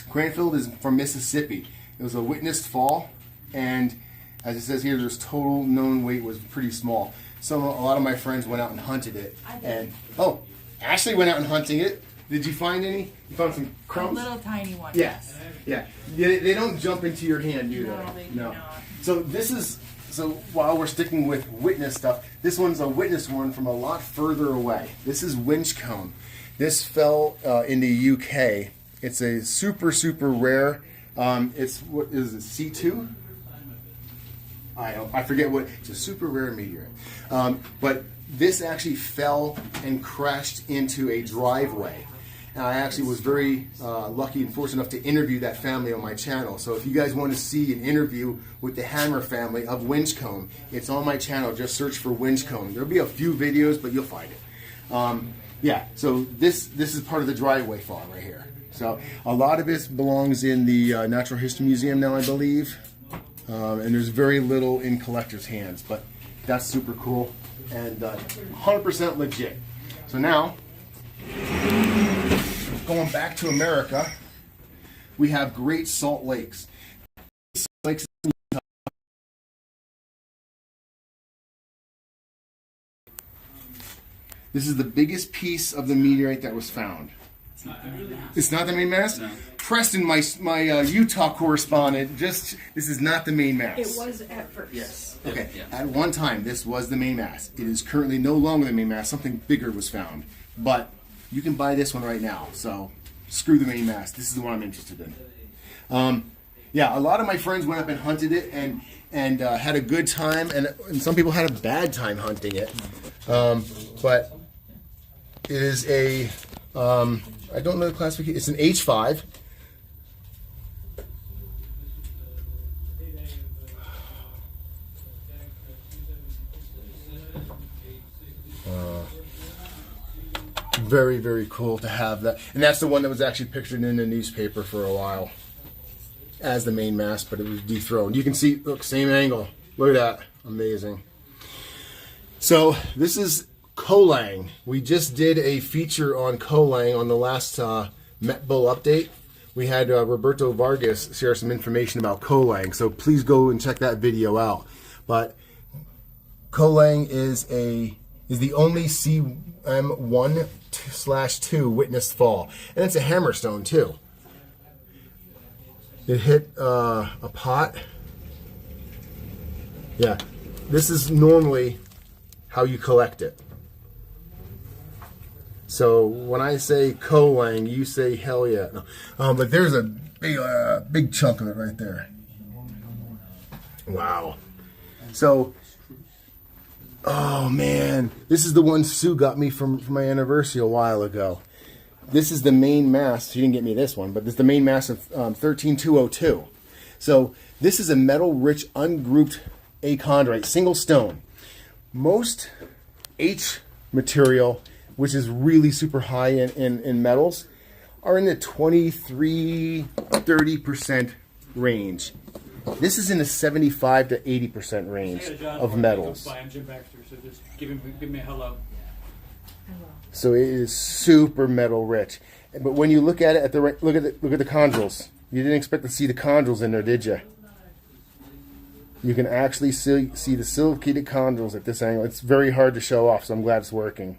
Speaker 3: Cranfield is from Mississippi. It was a witnessed fall, and as it says here, there's total known weight was pretty small. So a lot of my friends went out and hunted it. And Ashley went out and hunting it. Did you find any? You found some crumbs?
Speaker 1: A little tiny one.
Speaker 3: Yes. Yeah. They don't jump into your hand, do they?
Speaker 1: No, they do not.
Speaker 3: So while we're sticking with witness stuff, this one's a witness one from a lot further away. This is Winchcombe. This fell in the UK. It's a super, super rare. It's, what is it, C2? I forget what. It's a super rare meteorite. But this actually fell and crashed into a driveway. And I actually was very lucky and fortunate enough to interview that family on my channel. So if you guys want to see an interview with the Hammer family of Winchcombe, it's on my channel. Just search for Winchcombe. There'll be a few videos, but you'll find it. Yeah, so this is part of the driveway fall right here. So a lot of it belongs in the Natural History Museum now, I believe. And there's very little in collectors' hands, but that's super cool and 100% legit. So now, going back to America, we have Great Salt Lakes. Salt Lakes in Utah. This is the biggest piece of the meteorite that was found. It's not the main mass?
Speaker 2: No.
Speaker 3: Preston, my Utah correspondent, this is not the main mass.
Speaker 1: It was at first.
Speaker 3: Yes. Okay.
Speaker 2: Yeah.
Speaker 3: At one time, this was the main mass. It is currently no longer the main mass. Something bigger was found. but you can buy this one right now. So screw the main mast. This is the one I'm interested in. Yeah, a lot of my friends went up and hunted it and had a good time, and some people had a bad time hunting it. But it is a I don't know the classification. It's an H5. Very, very cool to have that. And that's the one that was actually pictured in the newspaper for a while as the main mast, but it was dethroned. You can see, look, same angle. Look at that. Amazing. So this is Colang. We just did a feature on Colang on the last Met Bull update. We had Roberto Vargas share some information about Colang, so please go and check that video out. But Colang is the only CM1/2 witnessed fall, and it's a hammerstone too. It hit a pot. Yeah, this is normally how you collect it. So when I say Colang, you say hell yeah. No. But there's a big chunk of it right there. Wow. So, oh man, this is the one Sue got me for my anniversary a while ago. This is the main mast. She didn't get me this one, but this is the main mast of 13202. So this is a metal-rich, ungrouped chondrite, single stone. Most H material, which is really super high in metals, are in the 23-30% range. This is in the 75 to 80% range of metals.
Speaker 6: I'm Jim Baxter, so just give me a hello.
Speaker 3: So it is super metal rich. But when you look at it look at the chondrules. You didn't expect to see the chondrules in there, did you? You can actually see the silicated chondrules at this angle. It's very hard to show off, so I'm glad it's working.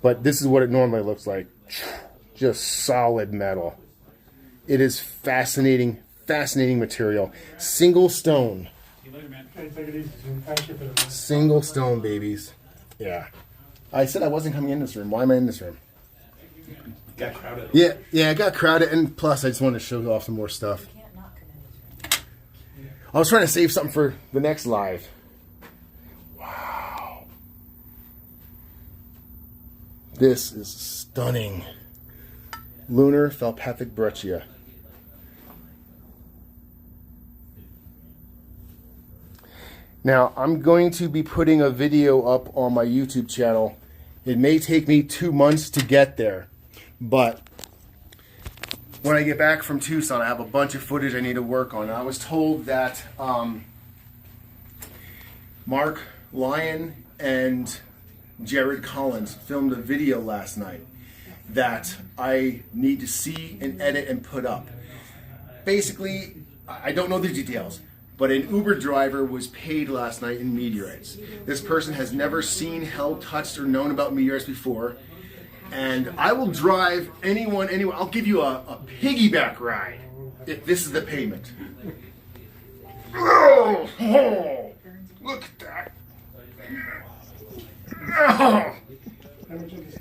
Speaker 3: But this is what it normally looks like. Just solid metal. It is fascinating material. Single stone. Single stone, babies. Yeah. I said I wasn't coming in this room. Why am I in this room?
Speaker 5: Got crowded.
Speaker 3: Yeah, it got crowded, and plus I just wanted to show off some more stuff. I was trying to save something for the next live. Wow. This is stunning. Lunar Phalpathic breccia. Now, I'm going to be putting a video up on my YouTube channel. It may take me 2 months to get there, but when I get back from Tucson, I have a bunch of footage I need to work on. I was told that Mark, Lyon, and Jared Collins filmed a video last night that I need to see and edit and put up. Basically, I don't know the details, but an Uber driver was paid last night in meteorites. This person has never seen, held, touched, or known about meteorites before. And I will drive anyone. I'll give you a piggyback ride if this is the payment. Oh, look at that. Oh.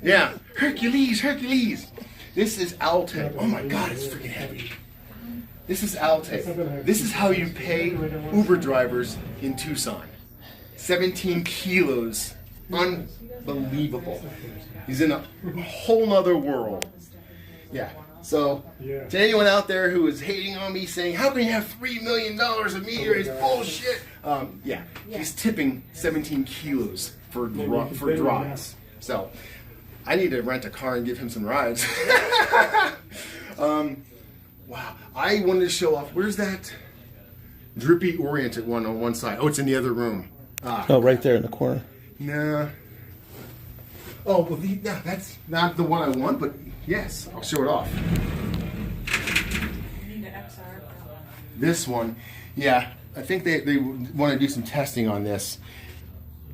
Speaker 3: Yeah, Hercules. This is Altec. Oh my God, it's freaking heavy. This is Altec. This is how you pay Uber drivers in Tucson. 17 kilos. Unbelievable. He's in a whole nother world. Yeah. So, to anyone out there who is hating on me saying, how can you have $3 million of meteorites? Bullshit. Yeah. He's tipping 17 kilos for drives. So, I need to rent a car and give him some rides. Wow. I wanted to show off. Where's that drippy oriented one on one side? Oh, it's in the other room.
Speaker 5: Oh, right there in the corner.
Speaker 3: Nah. Oh, well, that's not the one I want, but yes, I'll show it off. This one, yeah, I think they want to do some testing on this,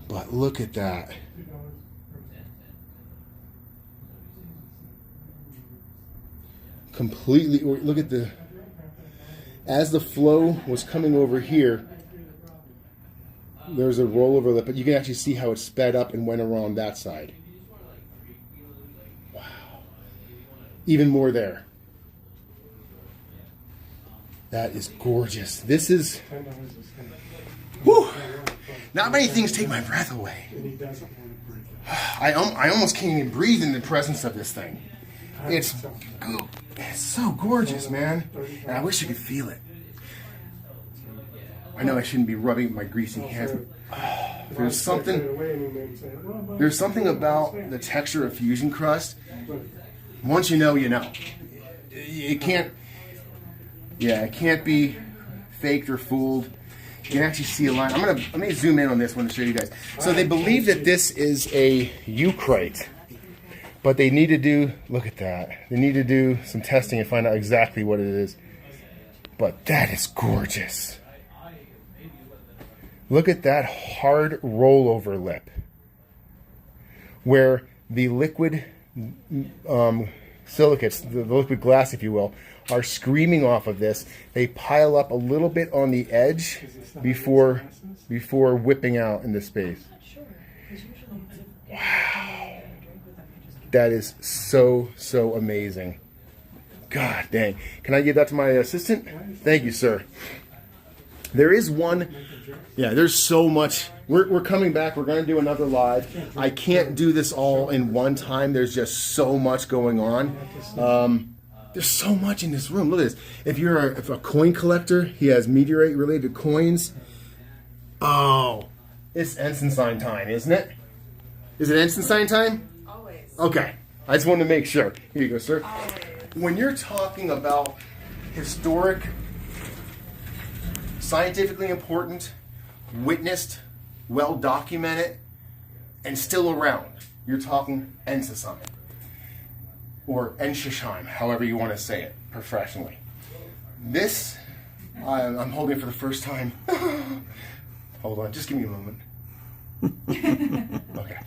Speaker 3: but look at that. Completely, look at as the flow was coming over here, there's a rollover lip, but you can actually see how it sped up and went around that side. even more there. That is gorgeous. This is, whew, not many things take my breath away. I almost can't even breathe in the presence of this thing. It's so gorgeous, man. And I wish you could feel it. I know I shouldn't be rubbing my greasy hands. There's something about the texture of fusion crust. Once you know, you know. It can't be faked or fooled. You can actually see a line. Let me zoom in on this one to show you guys. So they believe that this is a Eucrite, but they need to do, look at that. They need to do some testing and find out exactly what it is. But that is gorgeous. Look at that hard rollover lip, where the liquid silicates, the liquid glass, if you will, are screaming off of this. They pile up a little bit on the edge before whipping out into space. Wow. That is so amazing. God dang. Can I give that to my assistant? Thank you, sir. There is one. Yeah, there's so much. We're coming back. We're going to do another live. I can't do this all in one time. There's just so much going on. There's so much in this room. Look at this. If you're a coin collector, he has meteorite-related coins. Oh, it's Ensign time, isn't it? Is it Ensign time?
Speaker 1: Always.
Speaker 3: Okay. I just wanted to make sure. Here you go, sir.
Speaker 1: Always.
Speaker 3: When you're talking about historic, scientifically important, witnessed, well documented, and still around, you're talking Ensign. Or Enshisheim, however you want to say it professionally. This, I'm holding it for the first time. Hold on, just give me a moment. Okay.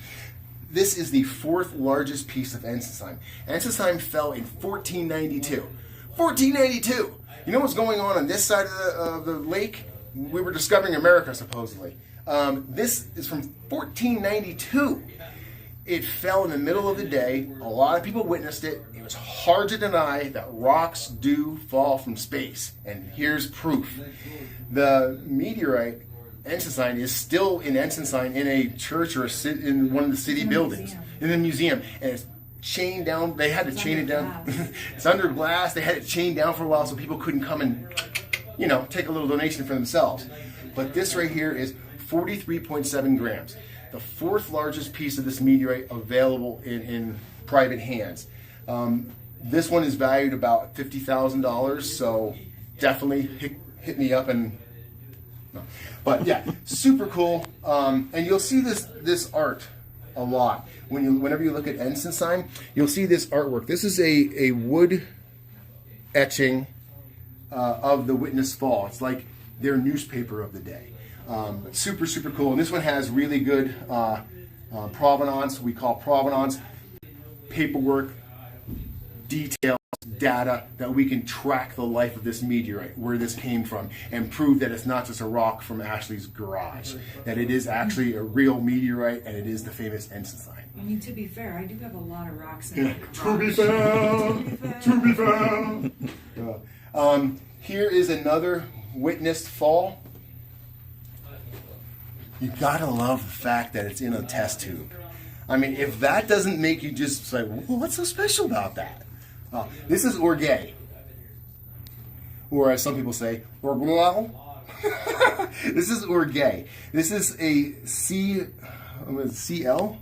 Speaker 3: This is the 4th largest piece of Ensign. Ensign fell in 1492. 1492! You know what's going on this side of the lake? We were discovering America, supposedly. This is from 1492. It fell in the middle of the day. A lot of people witnessed it. It was hard to deny that rocks do fall from space. And here's proof. The meteorite, Ensign, is still in Ensign in a church or in one of the city buildings. In the museum. And it's chained down. They had to chain it down. It's under glass. They had it chained down for a while so people couldn't come and, take a little donation for themselves. But this right here is 43.7 grams. The 4th largest piece of this meteorite available in private hands. This one is valued about $50,000, so definitely hit me up and. No. But yeah, super cool. And you'll see this art a lot whenever you look at Ensign. You'll see this artwork. This is a wood etching of the Witness Fall. It's like their newspaper of the day. Super cool. And this one has really good provenance. We call provenance paperwork, details, data that we can track the life of this meteorite, where this came from, and prove that it's not just a rock from Ashley's garage, that it is actually a real meteorite, and it is the famous Ensign.
Speaker 1: I mean, to be fair, I do have a lot of rocks in my
Speaker 3: To be
Speaker 1: garage.
Speaker 3: found. To be found. Here is another witnessed fall. You gotta love the fact that it's in a test tube. I mean, if that doesn't make you just say, well, what's so special about that? This is orge, or as some people say, orgel. This is orge. This is a CL?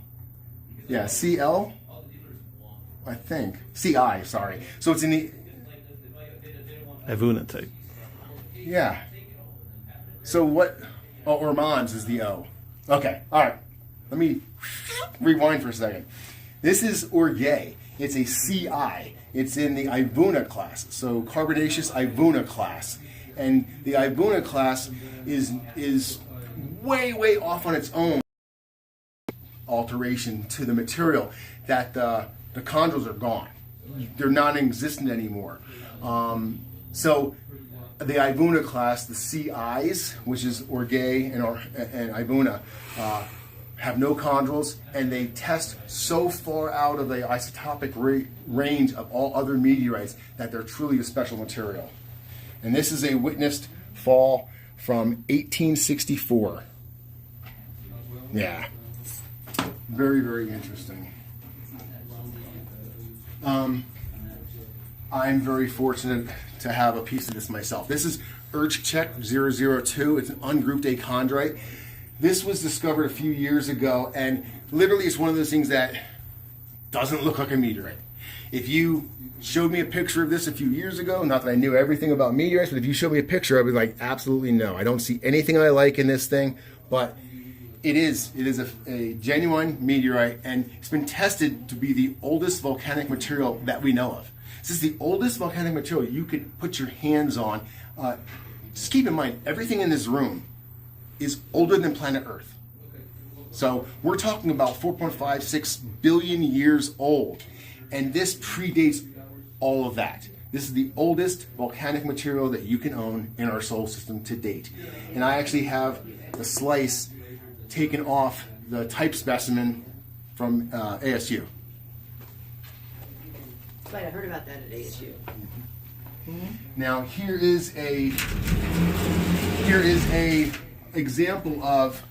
Speaker 3: Yeah, CL, I think. CI, sorry. So it's in the...
Speaker 5: Ivuna type.
Speaker 3: Yeah. So what... Oh, Ormans is the O. Okay, all right. Let me rewind for a second. This is orge. It's a CI. It's in the Ivuna class, so Carbonaceous Ivuna class. And the Ivuna class is way off on its own alteration to the material, that the chondrites are gone. They're non-existent anymore. So the Ivuna class, the CIs, which is orge and Ivuna, have no chondrites, and they test so far out of the isotopic range of all other meteorites that they're truly a special material. And this is a witnessed fall from 1864. Yeah. Very, very interesting. I'm very fortunate to have a piece of this myself. This is Check 002. It's an ungrouped achondrite. This was discovered a few years ago, and literally it's one of those things that doesn't look like a meteorite. If you showed me a picture of this a few years ago, not that I knew everything about meteorites, but if you showed me a picture, I'd be like, absolutely no. I don't see anything I like in this thing, but it is a genuine meteorite, and it's been tested to be the oldest volcanic material that we know of. This is the oldest volcanic material you could put your hands on. Just keep in mind, everything in this room is older than planet Earth. So we're talking about 4.56 billion years old, and this predates all of that. This is the oldest volcanic material that you can own in our solar system to date. And I actually have a slice taken off the type specimen from ASU.
Speaker 4: Right, I heard about that at ASU.
Speaker 3: Now here is a example of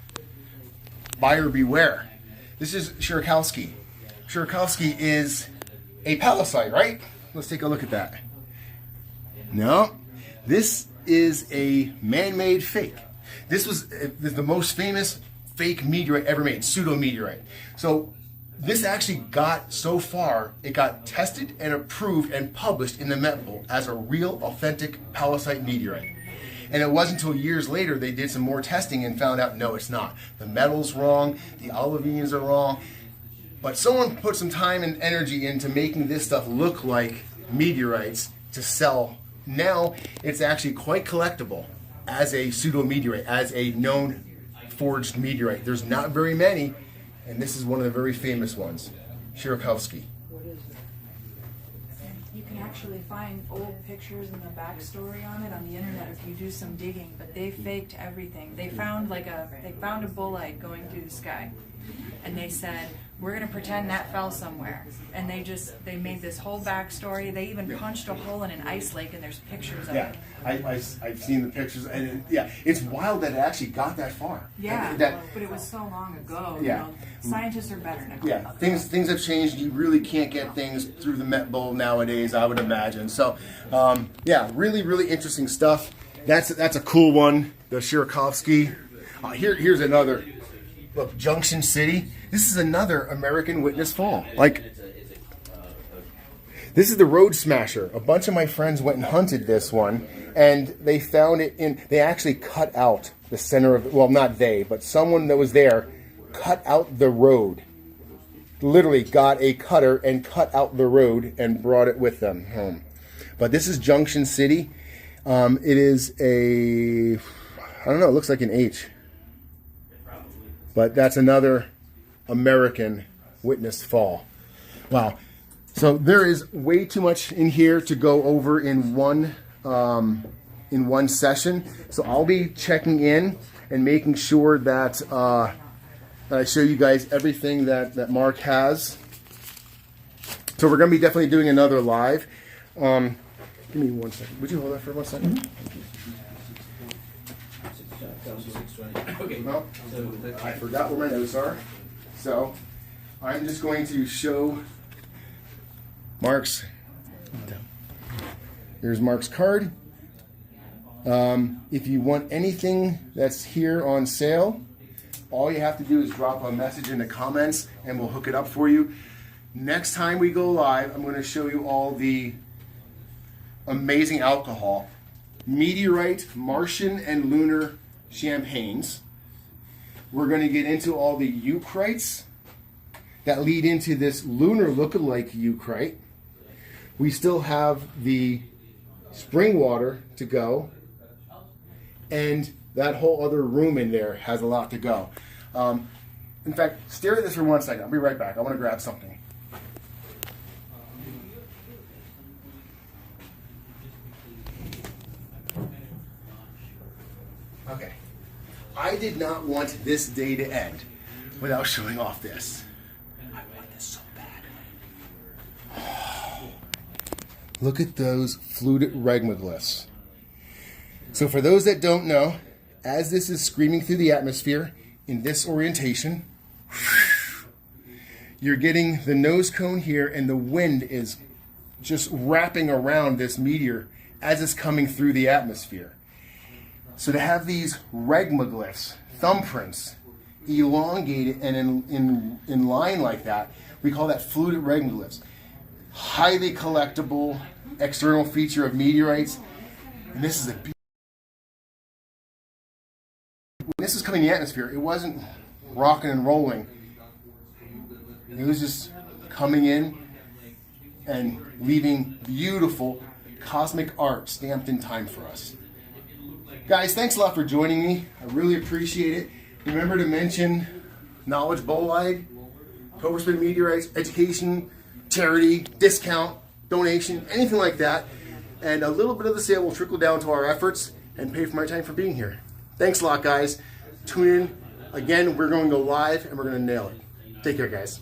Speaker 3: buyer beware. This is Shurakowski. Shurakowski is a Pallasite, right? Let's take a look at that. No, this is a man-made fake. This was the most famous fake meteorite ever made, pseudo-meteorite. So this actually got so far, it got tested and approved and published in the Met Bowl as a real, authentic Pallasite meteorite. And it wasn't until years later they did some more testing and found out, no, it's not. The metal's wrong, the olivines are wrong. But someone put some time and energy into making this stuff look like meteorites to sell. Now it's actually quite collectible as a pseudo-meteorite, as a known forged meteorite. There's not very many, and this is one of the very famous ones, Shurakowski.
Speaker 1: You can actually find old pictures and the backstory on it on the internet if you do some digging, but they faked everything. They found a bolide going through the sky, and they said, we're going to pretend that fell somewhere. And they made this whole backstory. They even punched a hole in an ice lake, and there's pictures of it.
Speaker 3: I've seen the pictures, and it's wild that it actually got that far.
Speaker 1: Yeah, but it was so long ago.
Speaker 3: Yeah.
Speaker 1: You know, scientists are better now.
Speaker 3: Yeah, things have changed. You really can't get things through the Met Bowl nowadays, I would imagine. So, really, really interesting stuff. That's a cool one, the Shurakowski. Here's another. Look, Junction City. This is another American witness fall. This is the Road Smasher. A bunch of my friends went and hunted this one, and they found it they actually cut out the center of, well, not they, but someone that was there cut out the road. Literally got a cutter and cut out the road and brought it with them home. But this is Junction City. It is I don't know, it looks like an H. But that's another American witness fall. Wow. So there is way too much in here to go over in one session. So I'll be checking in and making sure that I show you guys everything that Mark has. So we're going to be definitely doing another live. Give me 1 second. Would you hold that for 1 second?
Speaker 1: Mm-hmm.
Speaker 2: Okay.
Speaker 3: Well, I forgot where my notes are. So I'm just going to show Mark's. Here's Mark's card. If you want anything that's here on sale, all you have to do is drop a message in the comments and we'll hook it up for you. Next time we go live, I'm going to show you all the amazing alcohol, Meteorite, Martian, and Lunar champagnes. We're going to get into all the eucrites that lead into this lunar lookalike eucrite. We still have the spring water to go, and that whole other room in there has a lot to go. In fact, stare at this for 1 second. I'll be right back. I want to grab something. Okay. I did not want this day to end. without showing off this.
Speaker 2: I want this so bad.
Speaker 3: Look at those fluted regmaglyphs. So for those that don't know, as this is screaming through the atmosphere in this orientation, you're getting the nose cone here, and the wind is just wrapping around this meteor as it's coming through the atmosphere. So to have these regmaglyphs, thumbprints, elongated and in line like that, we call that fluted regmaglyphs. Highly collectible external feature of meteorites. And this is when this was coming in the atmosphere, it wasn't rocking and rolling. It was just coming in and leaving beautiful cosmic art stamped in time for us. Guys, thanks a lot for joining me. I really appreciate it. Remember to mention Knowledge Bolide, October Spin Meteorites, education, charity, discount, donation, anything like that. And a little bit of the sale will trickle down to our efforts and pay for my time for being here. Thanks a lot, guys. Tune in. Again, we're going to go live and we're going to nail it. Take care, guys.